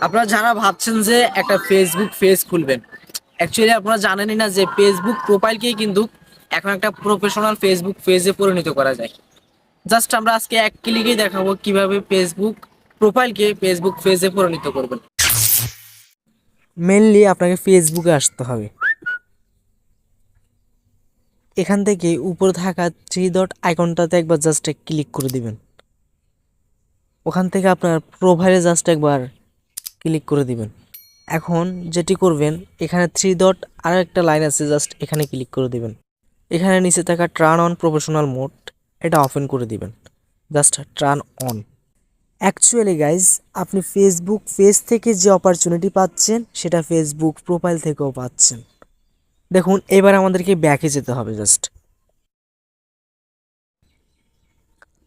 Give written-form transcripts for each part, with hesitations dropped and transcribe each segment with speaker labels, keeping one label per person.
Speaker 1: আপনারা যারা ভাবছেন যে একটা ফেসবুক পেজ খুলবেন, অ্যাকচুয়ালি আপনারা জানেনই না যে ফেসবুক প্রোফাইলকেই কিন্তু এখন একটা প্রফেশনাল ফেসবুক পেজে পরিণত করা যায়। জাস্ট আমরা আজকে এক ক্লিকেই দেখাবো কিভাবে ফেসবুক প্রোফাইলকে ফেসবুক পেজে পরিণত করবেন। মেনলি আপনাকে ফেসবুকে আসতে হবে। এখান থেকে উপরে থাকা থ্রি ডট আইকনটাতে একবার জাস্ট ক্লিক করে দিবেন। ওখান থেকে আপনার প্রোফাইলে জাস্ট একবার ক্লিক করে দিবেন। এখন যেটি করবেন, এখানে থ্রি ডট আর একটা লাইন আছে, জাস্ট এখানে ক্লিক করে দিবেন। এখানে নিচে থাকা টার্ন অন প্রফেশনাল মোড, এটা অফেন করে দিবেন। Just turn on. Actually guys, আপনি ফেসবুক পেজ থেকে যে অপরচুনিটি পাচ্ছেন সেটা ফেসবুক প্রোফাইল থেকেও পাচ্ছেন। দেখুন, এবার আমাদেরকে ব্যাকে যেতে হবে জাস্ট।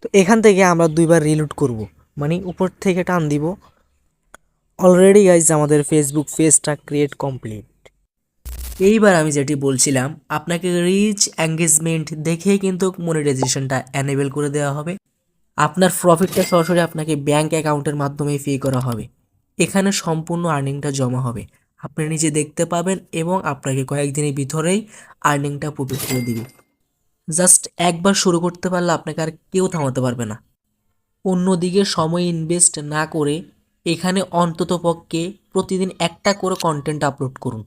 Speaker 1: তো এখান থেকে আমরা দুইবার রিলোড করব, মানে উপর থেকে টান দিব। অলরেডি গাইজ আমাদের ফেসবুক পেজটা ক্রিয়েট কমপ্লিট। এইবার আমি যেটি বলছিলাম, আপনাকে রিচ এঙ্গেজমেন্ট দেখেই কিন্তু মনিটাইজেশনটা এনেবল করে দেওয়া হবে। আপনার প্রফিটটা সরাসরি আপনাকে ব্যাংক অ্যাকাউন্টের মাধ্যমে পে করা হবে। এখানে সম্পূর্ণ আর্নিংটা জমা হবে, আপনি নিজে দেখতে পাবেন এবং আপনাকে কয়েকদিনের ভিতরেই আর্নিংটা প্রফিট করে দিবে। জাস্ট একবার শুরু করতে পারলে আপনাকে আর কেউ থামাতে পারবে না। অন্যদিকে সময় ইনভেস্ট না করে এখানে অন্ততপক্ষে প্রতিদিন একটা করে কন্টেন্ট আপলোড করুন।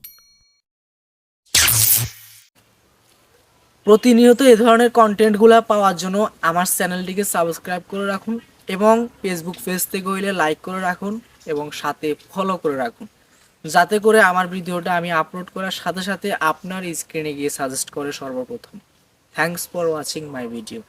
Speaker 1: প্রতিনিয়ত এ ধরনের কন্টেন্টগুলো পাওয়ার জন্য আমার চ্যানেলটিকে সাবস্ক্রাইব করে রাখুন এবং ফেসবুক পেজ থেকে হইলে লাইক করে রাখুন এবং সাথে ফলো করে রাখুন, যাতে করে আমার ভিডিওটা আমি আপলোড করার সাথে সাথে আপনার স্ক্রিনে গিয়ে সাজেস্ট করে সর্বপ্রথম। Thanks for watching my video.